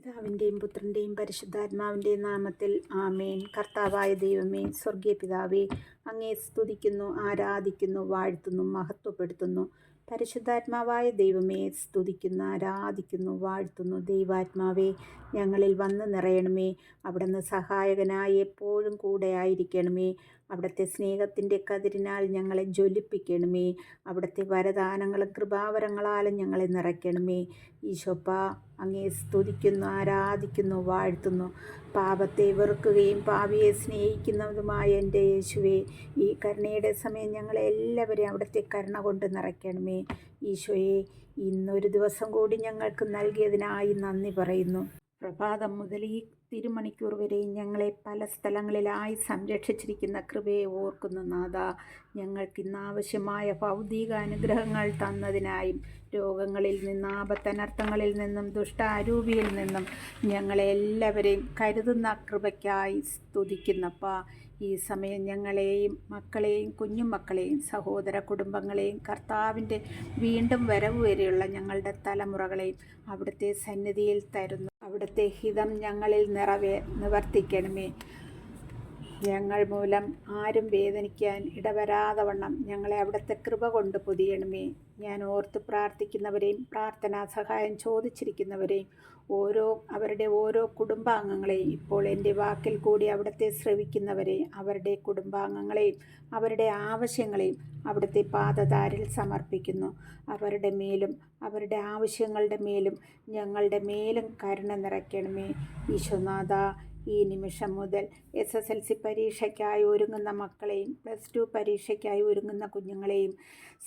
പിതാവിൻ്റെയും പുത്രൻ്റെയും പരിശുദ്ധാത്മാവിൻ്റെയും നാമത്തിൽ ആമേൻ. കർത്താവായ ദൈവമേ, സ്വർഗീയ പിതാവേ, അങ്ങേ സ്തുതിക്കുന്നു, ആരാധിക്കുന്നു, വാഴ്ത്തുന്നു, മഹത്വപ്പെടുത്തുന്നു. പരിശുദ്ധാത്മാവായ ദൈവമേ, സ്തുതിക്കുന്നു, ആരാധിക്കുന്നു, വാഴ്ത്തുന്നു. ദൈവാത്മാവേ, ഞങ്ങളിൽ വന്ന് നിറയണമേ. അവിടുന്ന് സഹായകനായി എപ്പോഴും കൂടെ ആയിരിക്കണമേ. അവിടുത്തെ സ്നേഹത്തിൻ്റെ കതിരിനാൽ ഞങ്ങളെ ജ്വലിപ്പിക്കണമേ. അവിടുത്തെ വരദാനങ്ങളും കൃപാവരങ്ങളാലും ഞങ്ങളെ നിറയ്ക്കണമേ. ഈശോപ്പ, അങ്ങേ സ്തുതിക്കുന്നു, ആരാധിക്കുന്നു, വാഴ്ത്തുന്നു. പാപത്തെ വെറുക്കുകയും പാപിയെ സ്നേഹിക്കുന്നതുമായ എൻ്റെ യേശുവേ, ഈ കരുണയുടെ സമയം ഞങ്ങളെ എല്ലാവരെയും അവിടുത്തെ കരുണ കൊണ്ട് നിറയ്ക്കണമേ. ഈശോയെ, ഇന്നൊരു ദിവസം കൂടി ഞങ്ങൾക്ക് നൽകിയതിനായി നന്ദി പറയുന്നു. പ്രഭാതം മുതൽ ഈ തിരുമണിക്കൂർ വരെയും ഞങ്ങളെ പല സ്ഥലങ്ങളിലായി സംരക്ഷിച്ചിരിക്കുന്ന കൃപയെ ഓർക്കുന്നു നാഥ. ഞങ്ങൾക്ക് ഇന്നാവശ്യമായ ഭൗതിക അനുഗ്രഹങ്ങൾ തന്നതിനായും രോഗങ്ങളിൽ നിന്ന്, ആപത്തനർത്ഥങ്ങളിൽ നിന്നും, ദുഷ്ടാരൂപിയിൽ നിന്നും ഞങ്ങളെ എല്ലാവരെയും കരുതുന്ന കൃപയ്ക്കായി സ്തുതിക്കുന്നപ്പ. ഈ സമയം ഞങ്ങളെയും മക്കളെയും കുഞ്ഞുമക്കളെയും സഹോദര കുടുംബങ്ങളെയും കർത്താവിൻ്റെ വീണ്ടും വരവ് വരെയുള്ള ഞങ്ങളുടെ തലമുറകളെയും അവിടുത്തെ സന്നിധിയിൽ തരുന്നു. അവിടുത്തെ ഹിതം ഞങ്ങളിൽ നിവർത്തിക്കണമേ. ഞങ്ങൾ മൂലം ആരും വേദനിക്കാൻ ഇടവരാതെ വണ്ണം ഞങ്ങളെ അവിടുത്തെ കൃപ കൊണ്ട് പൊതിയണമേ. ഞാൻ ഓർത്ത് പ്രാർത്ഥിക്കുന്നവരെയും പ്രാർത്ഥനാ സഹായം ചോദിച്ചിരിക്കുന്നവരെയും അവരുടെ ഓരോ കുടുംബാംഗങ്ങളെയും, ഇപ്പോൾ എൻ്റെ വാക്കിൽ കൂടി അവിടുത്തെ ശ്രവിക്കുന്നവരെയും അവരുടെ കുടുംബാംഗങ്ങളെയും അവരുടെ ആവശ്യങ്ങളെയും അവിടുത്തെ പാദതാരിൽ സമർപ്പിക്കുന്നു. അവരുടെ മേലും അവരുടെ ആവശ്യങ്ങളുടെ മേലും ഞങ്ങളുടെ മേലും കരുണ നിറയ്ക്കണമേ. ഈശോനാഥ, ഈ നിമിഷം മുതൽ SSLC പരീക്ഷയ്ക്കായി ഒരുങ്ങുന്ന മക്കളെയും +2 പരീക്ഷയ്ക്കായി ഒരുങ്ങുന്ന കുഞ്ഞുങ്ങളെയും,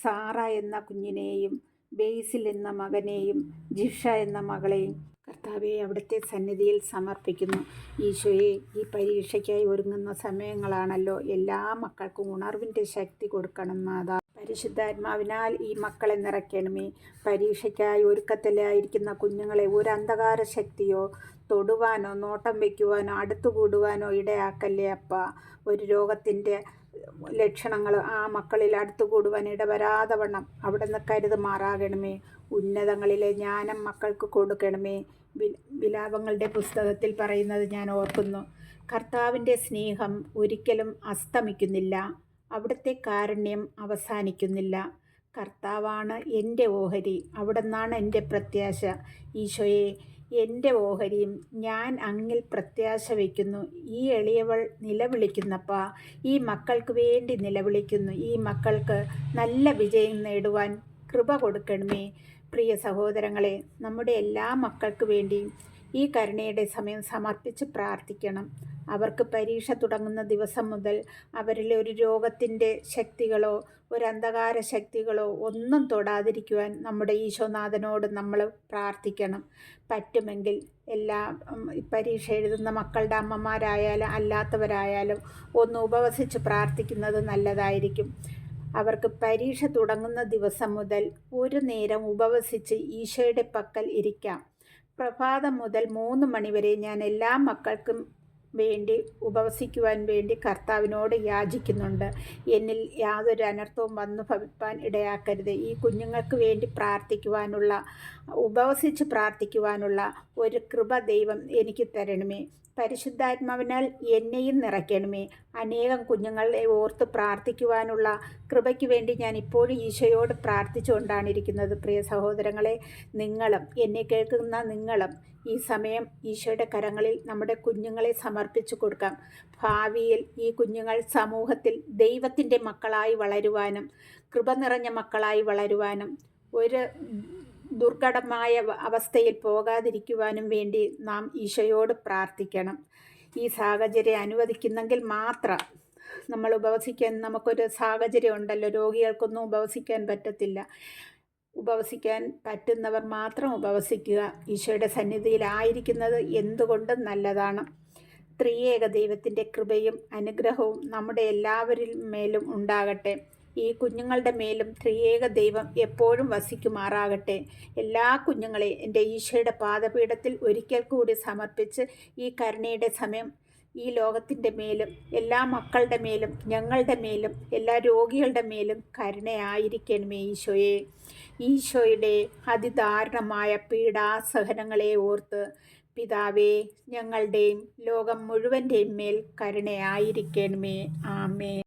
സാറ എന്ന കുഞ്ഞിനെയും ബേസിൽ എന്ന മകനെയും ജിഷ എന്ന മകളെയും കർത്താവെ അവിടുത്തെ സന്നിധിയിൽ സമർപ്പിക്കുന്നു. ഈശോയെ, ഈ പരീക്ഷയ്ക്കായി ഒരുങ്ങുന്ന സമയങ്ങളാണല്ലോ. എല്ലാ മക്കൾക്കും ഉണർവിൻ്റെ ശക്തി കൊടുക്കണം നാഥ. പരിശുദ്ധാത്മാവിനാൽ ഈ മക്കളെ നിറയ്ക്കണമേ. പരീക്ഷയ്ക്കായി ഒരുക്കത്തിലായിരിക്കുന്ന കുഞ്ഞുങ്ങളെ ഒരു അന്ധകാര ശക്തിയോ തൊടുവാനോ നോട്ടം വയ്ക്കുവാനോ അടുത്തുകൂടുവാനോ ഇടയാക്കല്ലേ അപ്പ. ഒരു രോഗത്തിൻ്റെ ലക്ഷണങ്ങൾ ആ മക്കളിൽ അടുത്തുകൂടുവാൻ ഇടവരാതെ വണ്ണം അവിടുന്ന് കരുതുമാറാകണമേ. ഉന്നതങ്ങളിലെ ജ്ഞാനം മക്കൾക്ക് കൊടുക്കണമേ. വിലാപങ്ങളുടെ പുസ്തകത്തിൽ പറയുന്നത് ഞാൻ ഓർക്കുന്നു. കർത്താവിൻ്റെ സ്നേഹം ഒരിക്കലും അസ്തമിക്കുന്നില്ല, അവിടുത്തെ കാരുണ്യം അവസാനിക്കുന്നില്ല. കർത്താവാണ് എൻ്റെ ഓഹരി, അവിടുന്നാണ് എൻ്റെ പ്രത്യാശ. ഈശോയെ, എൻ്റെ ഓഹരിയും ഞാൻ അങ്ങിൽ പ്രത്യാശ വയ്ക്കുന്നു. ഈ എളിയവൾ നിലവിളിക്കുന്നപ്പ, ഈ മക്കൾക്ക് വേണ്ടി നിലവിളിക്കുന്നു. ഈ മക്കൾക്ക് നല്ല വിജയം നേടുവാൻ കൃപ കൊടുക്കണമേ. പ്രിയ സഹോദരങ്ങളെ, നമ്മുടെ എല്ലാ മക്കൾക്ക് വേണ്ടിയും ഈ കരുണയുടെ സമയം സമർപ്പിച്ച് പ്രാർത്ഥിക്കണം. അവർക്ക് പരീക്ഷ തുടങ്ങുന്ന ദിവസം മുതൽ അവരിലെ ഒരു രോഗത്തിൻ്റെ ശക്തികളോ ഒരു അന്ധകാര ശക്തികളോ ഒന്നും തൊടാതിരിക്കുവാൻ നമ്മുടെ ഈശോനാഥനോട് നമ്മൾ പ്രാർത്ഥിക്കണം. പറ്റുമെങ്കിൽ എല്ലാ പരീക്ഷ എഴുതുന്ന മക്കളുടെ അമ്മമാരായാലും അല്ലാത്തവരായാലും ഒന്ന് ഉപവസിച്ച് പ്രാർത്ഥിക്കുന്നത് നല്ലതായിരിക്കും. അവർക്ക് പരീക്ഷ തുടങ്ങുന്ന ദിവസം മുതൽ ഒരു നേരം ഉപവസിച്ച് ഈശോയുടെ പക്കൽ ഇരിക്കാം. പ്രഭാതം മുതൽ 3 മണിവരെ ഞാൻ എല്ലാ മക്കൾക്കും വേണ്ടി ഉപവസിക്കുവാൻ വേണ്ടി കർത്താവിനോട് യാചിക്കുന്നുണ്ട്. എന്നിൽ യാതൊരു അനർത്ഥവും വന്നു ഭവിപ്പാൻ ഇടയാക്കരുത്. ഈ കുഞ്ഞുങ്ങൾക്ക് വേണ്ടി ഉപവസിച്ച് പ്രാർത്ഥിക്കുവാനുള്ള ഒരു കൃപ ദൈവം എനിക്ക് തരണമേ. പരിശുദ്ധാത്മാവിനാൽ എന്നെയും നിറയ്ക്കണമേ. അനേകം കുഞ്ഞുങ്ങളെ ഓർത്ത് പ്രാർത്ഥിക്കുവാനുള്ള കൃപയ്ക്ക് വേണ്ടി ഞാൻ ഇപ്പോഴും ഈശോയോട് പ്രാർത്ഥിച്ചുകൊണ്ടാണ് ഇരിക്കുന്നത്. പ്രിയ സഹോദരങ്ങളെ, നിങ്ങളും എന്നെ കേൾക്കുന്ന നിങ്ങളും ഈ സമയം ഈശോയുടെ കരങ്ങളിൽ നമ്മുടെ കുഞ്ഞുങ്ങളെ സമർപ്പിച്ചു കൊടുക്കാം. ഭാവിയിൽ ഈ കുഞ്ഞുങ്ങൾ സമൂഹത്തിൽ ദൈവത്തിൻ്റെ മക്കളായി വളരുവാനും കൃപ നിറഞ്ഞ മക്കളായി വളരുവാനും ഒരു ദുർഘടമായ അവസ്ഥയിൽ പോകാതിരിക്കുവാനും വേണ്ടി നാം ഈശോയോട് പ്രാർത്ഥിക്കണം. ഈ സാഹചര്യം അനുവദിക്കുന്നെങ്കിൽ മാത്രം നമ്മൾ ഉപവസിക്കാൻ, നമുക്കൊരു സാഹചര്യം ഉണ്ടല്ലോ, രോഗികൾക്കൊന്നും ഉപവസിക്കാൻ പറ്റത്തില്ല. ഉപവസിക്കാൻ പറ്റുന്നവർ മാത്രം ഉപവസിക്കുക. ഈശോയുടെ സന്നിധിയിലായിരിക്കുന്നത് എന്തുകൊണ്ടും നല്ലതാണ്. ത്രിയേക ദൈവത്തിൻ്റെ കൃപയും അനുഗ്രഹവും നമ്മുടെ എല്ലാവരിൽ മേലും ഉണ്ടാകട്ടെ. ഈ കുഞ്ഞുങ്ങളുടെ മേലും ത്രിയേക ദൈവം എപ്പോഴും വസിക്കുമാറാകട്ടെ. എല്ലാ കുഞ്ഞുങ്ങളെയും എൻ്റെ ഈശോയുടെ പാദപീഠത്തിൽ ഒരിക്കൽ കൂടി സമർപ്പിച്ച് ഈ കരുണയുടെ സമയം ഈ ലോകത്തിൻ്റെ മേലും എല്ലാ മക്കളുടെ മേലും ഞങ്ങളുടെ മേലും എല്ലാ രോഗികളുടെ മേലും കരുണയായിരിക്കണമേ ഈശോയെ. ഈശോയുടെ അതിദാരുണമായ പീഡാസഹനങ്ങളെ ഓർത്ത് പിതാവേ, ഞങ്ങളുടെയും ലോകം മുഴുവൻ്റെയും മേൽ കരുണയായിരിക്കണമേ. ആമേൻ.